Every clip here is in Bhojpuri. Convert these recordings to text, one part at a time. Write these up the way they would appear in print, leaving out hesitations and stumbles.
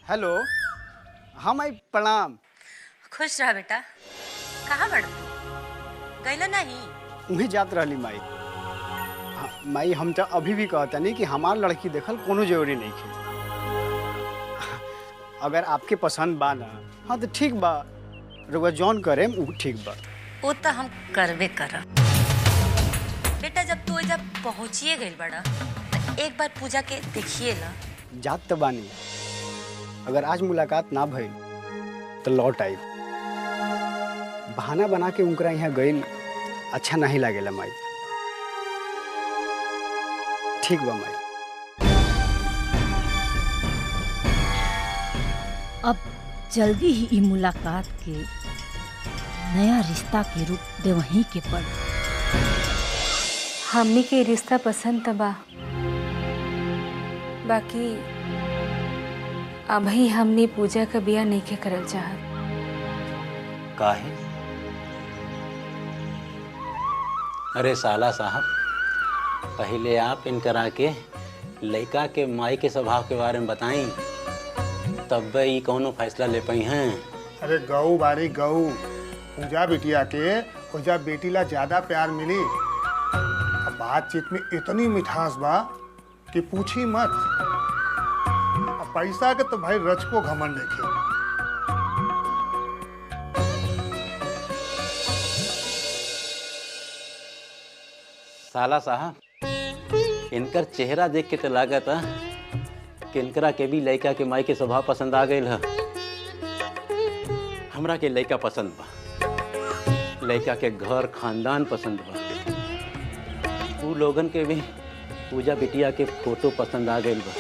हेलो। हाँ माई प्रणाम। खुश रह बेटा। कहाँ बड़ गईला नहीं? उन्हें जात रहली माई। हाँ, माई हम तो अभी भी कहता नहीं कि हमार लड़की देखल कोनो जरूरी नहीं है। अगर आपके पसंद बा ना, हाँ तो ठीक बा, रुआ जॉन करे वो ठीक बा। वो तो हम करबे करब बेटा। जब तू जब पहुँचिए गई बड़ा तो एक बार पूजा के देखिए ला। जात तो बानी, अगर आज मुलाकात ना भई तो लौट आई। बहाना बना के उनकरा यहाँ गई अच्छा नहीं लागेला माई। ठीक बा माई। अब जल्दी ही ई मुलाकात के नया रिश्ता के रूप दे वहीं के पड़। हमनी के रिश्ता पसंद तबा, बाकी अभी हमने पूजा का बिया नहीं के करल चाहत। काहे? अरे साला साहब, पहले आप इनकरा के लड़का के माई के स्वभाव के बारे में बताई, तब ये कौनो फैसला ले पाई हैं। अरे गऊ बारी गऊ, पूजा बिटिया के पूजा बेटी ला ज्यादा प्यार मिली। अब बातचीत में इतनी मिठास बा कि पूछी मत। अब पैसा के तो भाई रच को घमंड देखे। साला साहब, इनकर चेहरा देख के तो लागत है कि इनकरा के भी लड़का के माई के स्वभाव पसंद आ गई है। हमरा के लड़का पसंद बा, लड़का के घर खानदान पसंद बा। उ लोगन के भी पूजा बिटिया के फोटो पसंद आ गई बा।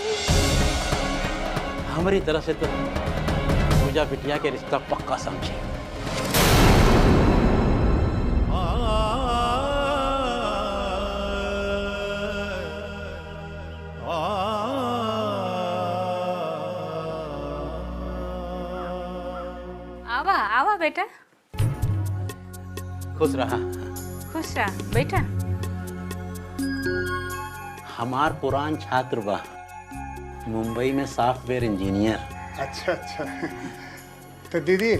हमारी तरफ से तो पूजा बिटिया के रिश्ता पक्का समझे। आवा आवा बेटा। खुश रहा। खुश रह बेटा। हमार पुरान छात्र बा, मुंबई में सॉफ्टवेयर इंजीनियर। अच्छा अच्छा, तो दीदी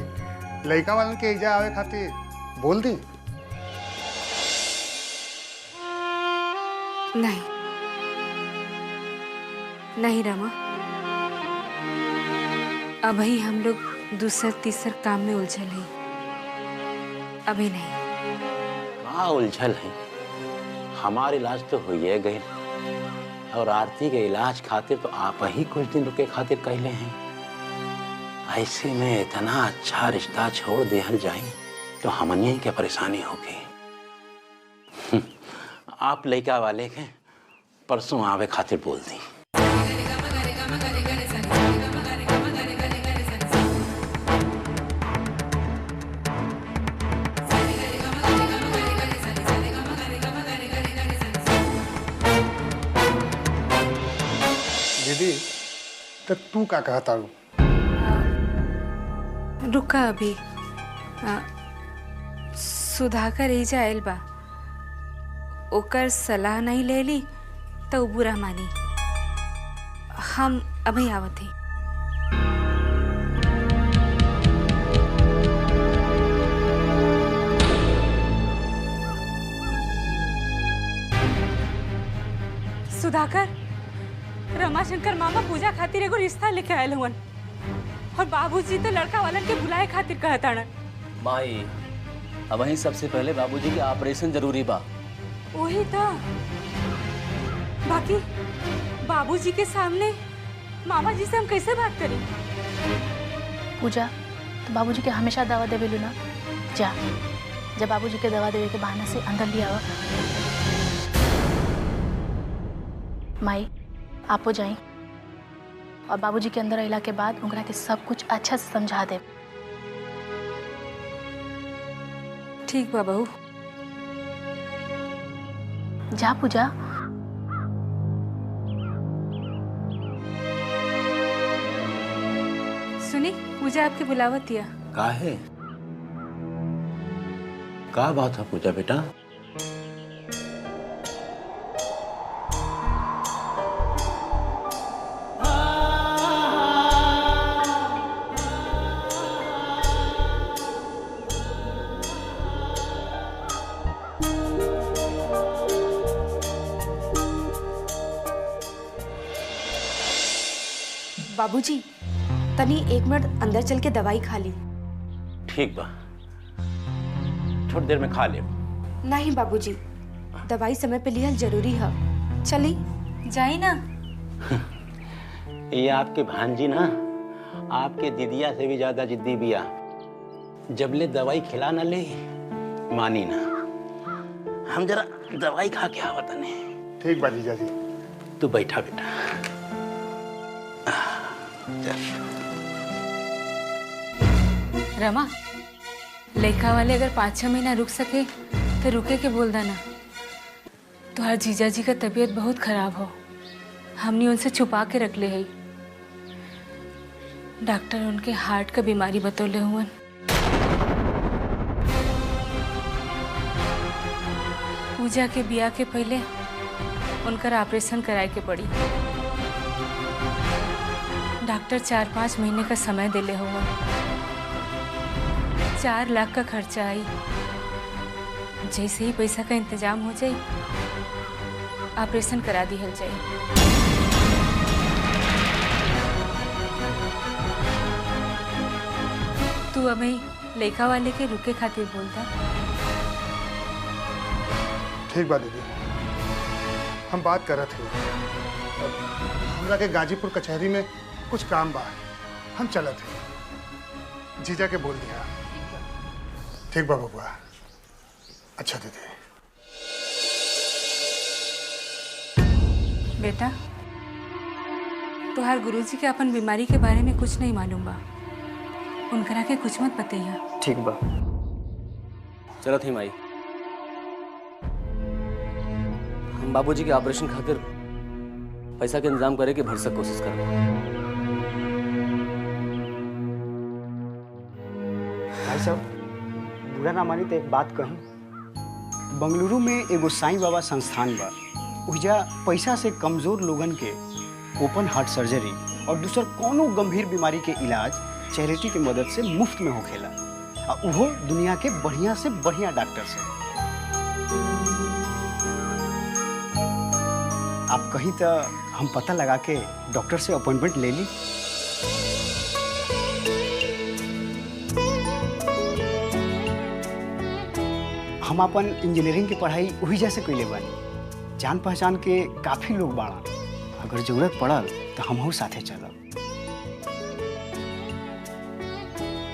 लड़का वालन के इजा आवे खातिर बोल दी। नहीं नहीं रमा, अभी हम लोग दूसर तीसर काम में उलझल है। अभी नहीं। कहाँ उलझल है? हमार इलाज तो हो गए, और आरती के इलाज खातिर तो आप ही कुछ दिन रुके खातिर कहले हैं। ऐसे में इतना अच्छा रिश्ता छोड़ देहल जाए तो हमनी के परेशानी होगी। आप लड़का वाले के परसों आवे खातिर बोल दी। दीदी तो तू का कहता हूँ? रुका अभी। सुधाकर एजा आयल बा, ओकर सलाह नहीं ले ली तो बुरा मानी। हम अभी आवत ही। सुधाकर, रमाशंकर मामा पूजा खातिर एगो रिश्ता लेके आयल हुवन, और बाबूजी तो लड़का वालन के बुलाए खातिर कहताड़न। माई, अब वहीं सबसे पहले बाबूजी के ऑपरेशन जरूरी बा। वही तो। बाकी बाबूजी के सामने मामा जी से हम कैसे बात करें? पूजा, तो बाबूजी के हमेशा दवा देवे लू ना। जा, जब बाबूजी के दवा देवे के बहाने से अंदर लिया आवा। माई, आप हो जाए और बाबूजी के अंदर अला के बाद उनकरा के सब कुछ अच्छा से समझा दे। ठीक बा बहू। जा पूजा। सुनी, पूजा आपके बुलावत दिया। काहे? का बात है पूजा बेटा? बाबूजी तनी 1 मिनट अंदर चल के दवाई खा ली। ठीक बा, थोड़ी देर में खा ले। नहीं बाबूजी, दवाई समय पे लिहल जरूरी है। चली जाई ना। ये आपके भांजी ना आपके दीदिया से भी ज्यादा जिद्दी बिया। जब ले दवाई खिला ना ले मानी ना। हम जरा दवाई खा के आवत ने। ठीक बा जीजा जी। तू बैठा बेटा। रमा, लड़का वाले अगर 5-6 महीना रुक सके तो रुके के बोल देना। तुम्हार जीजा जी का तबीयत बहुत खराब हो, हमने उनसे छुपा के रख ले है। डॉक्टर उनके हार्ट का बीमारी बतौले हुए। पूजा के ब्याह के पहले उनका ऑपरेशन कराए के पड़ी। डॉक्टर 4-5 महीने का समय दिले हुआ। 4 लाख का खर्चा आई। जैसे ही पैसा का इंतजाम हो जाए ऑपरेशन करा दिहल जाए। तू अभी लड़का वाले के रुके खातिर बोलता। ठीक बा दीदी, हम बात करत थे। हमरा के गाजीपुर कचहरी में कुछ काम बा, हम चलत थे। जीजा के बोल दिया। ठीक बा बबुआ। अच्छा दीदी। बेटा, तुहार गुरुजी के अपन बीमारी के बारे में कुछ नहीं मालूम बा। उनकरा के कुछ मत बतैया। ठीक बा। चलो थी माई, हम बाबूजी के ऑपरेशन खातिर पैसा के इंतजाम करे के भरसक कोशिश करो। भाई साहब, बुरा ना मानी तो एक बात कही। बंगलुरु में एगो साईं बाबा संस्थान बा। उजा पैसा से कमजोर लोगन के ओपन हार्ट सर्जरी और दूसर कोनो गंभीर बीमारी के इलाज चैरिटी की मदद से मुफ्त में होखेला, और उहो दुनिया के बढ़िया से बढ़िया डॉक्टर से। आप कहीं तो हम पता लगा के डॉक्टर से अपॉइंटमेंट ले ली। हम अपन इंजीनियरिंग की पढ़ाई वही जैसे कैले बानी। जान पहचान के काफी लोग बाड़ा, अगर जरूरत पड़ल तो हमहू साथे चलब।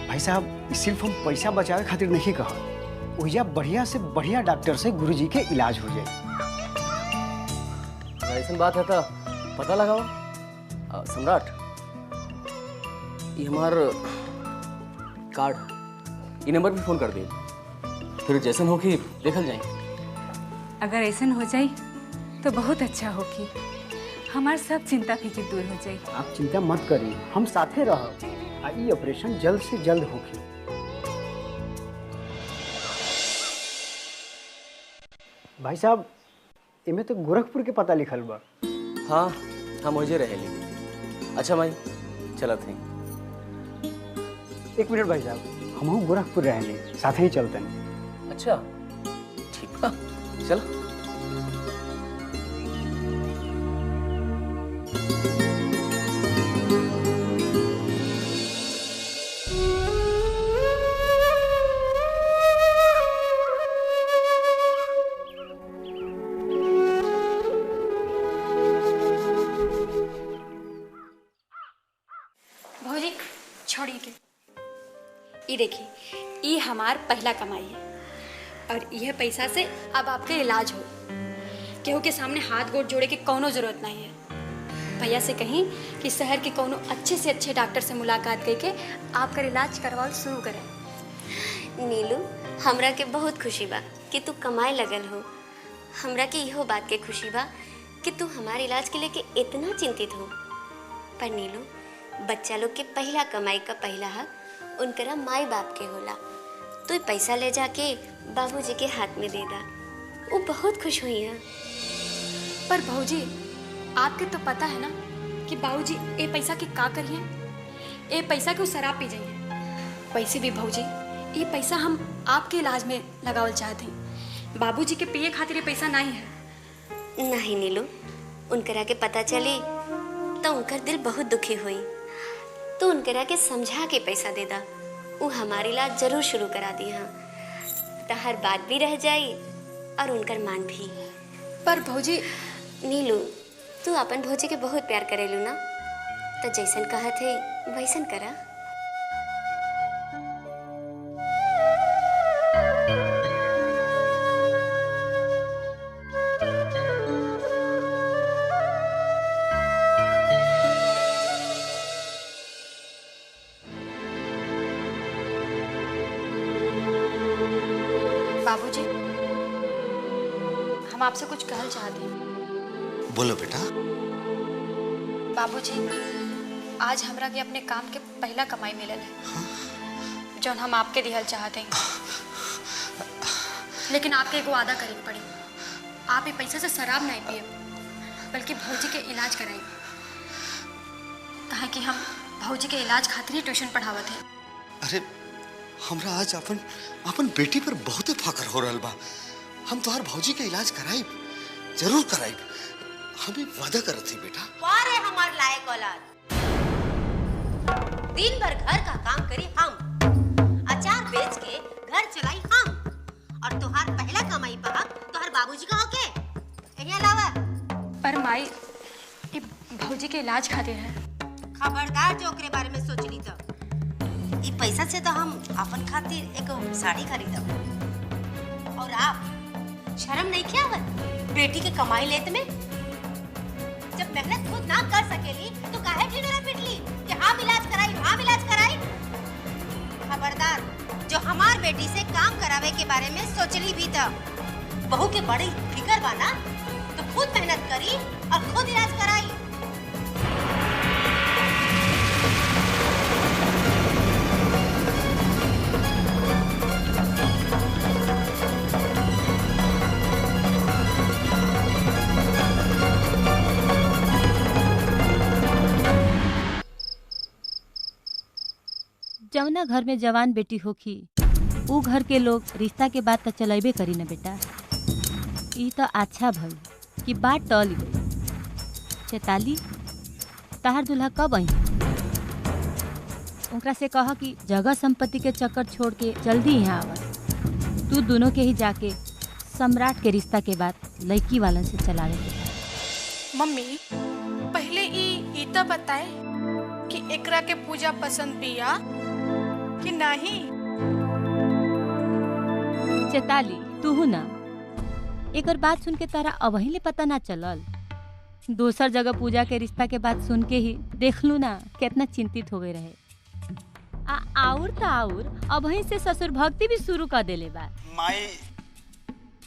भाई साहब, सिर्फ हम पैसा बचावे खातिर नहीं कहा, वही बढ़िया से बढ़िया डॉक्टर से गुरुजी के इलाज हो जाए। ऐसा बात है तो पता लगाओ। सम्राट, ये हमार कार्ड, ये नंबर पे फोन कर दिए, फिर जैसन हो कि देखल जाए। अगर ऐसा हो जाए तो बहुत अच्छा होगी। हमार सब चिंता फिक्र दूर हो जाए। आप चिंता मत करिए, हम साथे रहब। ये ऑपरेशन जल्द से जल्द होगी। भाई साहब, इमे तो गोरखपुर के पता लिखल बा। हाँ, हम मुझे रहेली। अच्छा भाई, चलत हैं। 1 मिनट भाई साहब, हमहू गोरखपुर रहेली, साथे ही चलते हैं। अच्छा ठीक है, चलो। भौजी छोड़िए के, ये देखिए, ये हमार पहला कमाई है और यह पैसा से अब आपका इलाज हो। केहू के सामने हाथ गोड़ जोड़े के कोनो जरूरत नहीं है। भैया से कहीं कि शहर के कोनो अच्छे से अच्छे डॉक्टर से मुलाकात करके आपका इलाज करवाओ शुरू करें। नीलू, हमरा के बहुत खुशी बा कि तू कमाए लगल हो। हमरा के इहो बात के खुशी बा कि तू हमारे इलाज के लेके इतना चिंतित हो। पर नीलू, बच्चा लोग के पहला कमाई का पहला हक उनकरा माई बाप के होला। तू पैसा ले जाके बाबूजी के हाथ में दे दा, वो बहुत खुश हुई है। पर भौजी, आपके तो पता है ना कि बाबूजी ये पैसा के का करिए। ये पैसा के शराब पी जाइए। पैसे भी भौजी, ये पैसा हम आपके इलाज में लगावल चाहते हैं। बाबूजी के पिए खातिर ये पैसा नहीं है। नहीं नीलू, उनकरा के पता चली तो उनकर दिल बहुत दुखी हुई। तो उनकरा के समझा के पैसा दे दा, वो हमारे इलाज जरूर शुरू करा दी। हाँ, तो हर बात भी रह जाई और उनकर मान भी। पर भौजी नीलू, तू अपन भौजी के बहुत प्यार करेलू ना, तो जैसन कहत है वैसन करा। बाबूजी, हम आपसे कुछ कहना चाहते हैं। बोलो बेटा। बाबूजी, आज हमरा के अपने काम के पहला कमाई मिलल है, जौन हम आपके दिहल चाहते हैं। लेकिन आपके एगो वादा करे पड़ी, आप ये पैसे से शराब नहीं पिए, बल्कि भौजी के इलाज कराई। कहा कि हम भौजी के इलाज खातिर ही ट्यूशन पढ़ावत है। अरे हमरा आज अपन बेटी पर बहुत फख्र हो रहा बा। हम तोहर भौजी के इलाज कराइब, जरूर कराइब। हमें वादा करत थी बेटा। वाह रे हमार लायक औलाद, दिन भर घर का काम करी हम, अचार बेच के घर चलाई हम, और तुहार पहला कमाई पा तुहार बाबूजी का होके यही अलावा। पर माई, ये भौजी के इलाज खातिर है। खबरदार जो ओकरे बारे में सोचली तो ई पैसा से तो हम अपन खातिर एक साड़ी खरीदब। और आप शर्म नहीं किया बेटी के कमाई लेत में? जब मेहनत खुद ना कर सकेली तो काहे ढिंढोरा पिटली कि हम इलाज कराई। खबरदार, जो हमार बेटी से काम करावे के बारे में सोचली भी था, बहू के बड़ी फिकर बा ना, तो खुद मेहनत करी और खुद इलाज कराई। जौना घर में जवान बेटी होखी ऊ घर के लोग रिश्ता के बात तो चलेबे करी न बेटा। ई तो अच्छा भई कि बात टल गई। चेताली, तहार दुल्हा कब आई? उनका से कह कि जगह संपत्ति के चक्कर छोड़ के जल्दी यहाँ आवा। तू दोनों के ही जाके सम्राट के रिश्ता के बाद लड़की वालन से चलावे के। मम्मी, पहले ई तो बताए कि एकरा के पूजा पसंद बिया कि नहीं। चेताली, तू ना एक बात सुन के तारा अबही ले पता ना चलल। दूसर जगह पूजा के रिश्ता के बात सुन के ही देख लू ना कितना चिंतित हो गए रहे। और अबही से ससुर भक्ति भी शुरू कर देले बा। माई,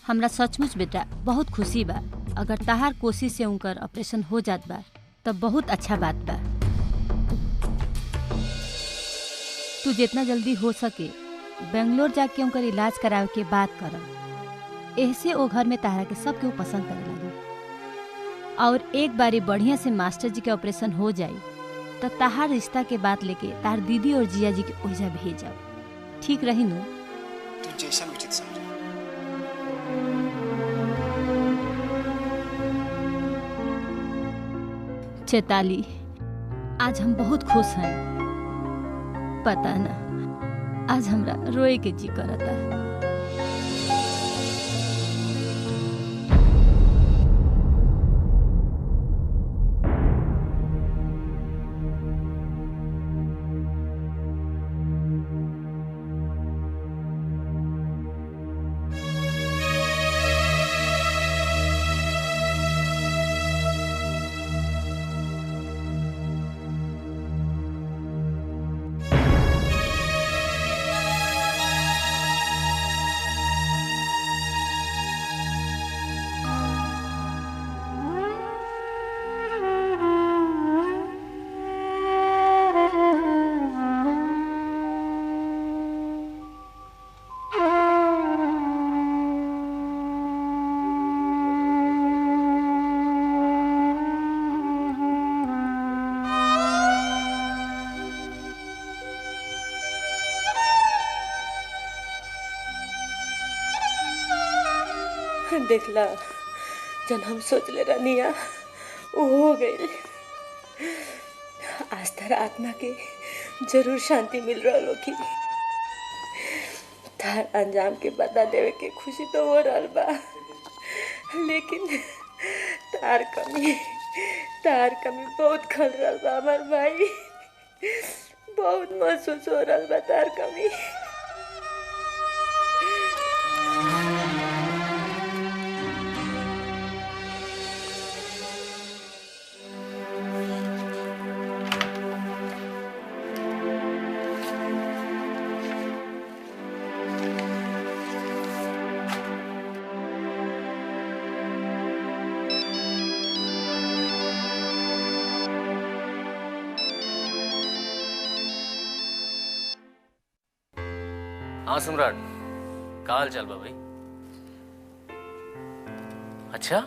हमरा सचमुच बेटा बहुत खुशी बा। अगर तहार कोशिश से उनकर ऑपरेशन हो जात बा तो बहुत अच्छा बात बा। तू जितना जल्दी हो सके बेंगलोर जाके उनकर इलाज करावे के बात कर। ऐसे ओ घर में तहारा के सब केहू पसंद करे लगी। और एक बारी बढ़िया से मास्टर जी के ऑपरेशन हो जाई तो तहार रिश्ता के बात लेके तार दीदी और जिया जी के ओझा भेजा। ठीक रही नु? तू जैसा उचित समझ। चेताली, आज हम बहुत खुश हैं। पता ना आज हमरा रोए के जी करता। देखला, जन हम सोच ले रनिया वो हो गई। आज तर आत्मा के जरूर शांति मिल रहा होगी। तार अंजाम के बता देवे के खुशी तो हो रहा बा, लेकिन तार कमी बहुत खल रहा बा हमार भाई। बहुत महसूस हो रहा बा तार कमी। हाँ सम्राट, का हाल चाल बा भाई? अच्छा,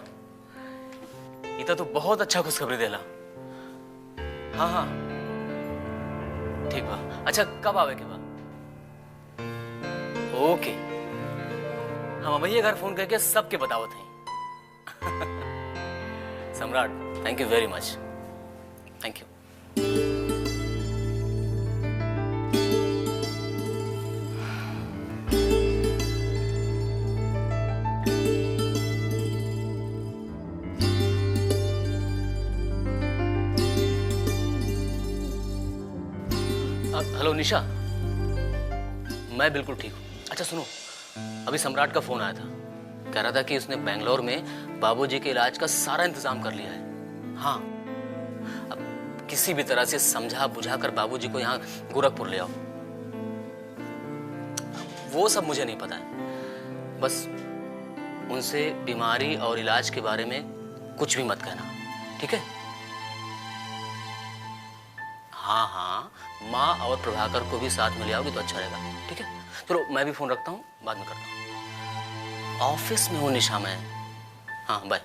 ये तो बहुत अच्छा खुशखबरी देला। हाँ हाँ ठीक बा। अच्छा कब आवे के बा? ओके, हम भैया घर फोन करके सबके बतावत हैं। सम्राट थैंक यू वेरी मच, थैंक यू। हेलो निशा, मैं बिल्कुल ठीक हूँ। अच्छा सुनो, अभी सम्राट का फोन आया था, कह रहा था कि उसने बेंगलोर में बाबूजी के इलाज का सारा इंतजाम कर लिया है। हाँ, अब किसी भी तरह से समझा बुझा कर बाबूजी को यहाँ गोरखपुर ले आओ। वो सब मुझे नहीं पता है, बस उनसे बीमारी और इलाज के बारे में कुछ भी मत कहना, ठीक है? हाँ हाँ, माँ और प्रभाकर को भी साथ में ले आओगे तो अच्छा रहेगा, ठीक है? चलो मैं भी फोन रखता हूँ, बाद में करता हूँ। ऑफिस में हूँ निशा मैं। हाँ बाय।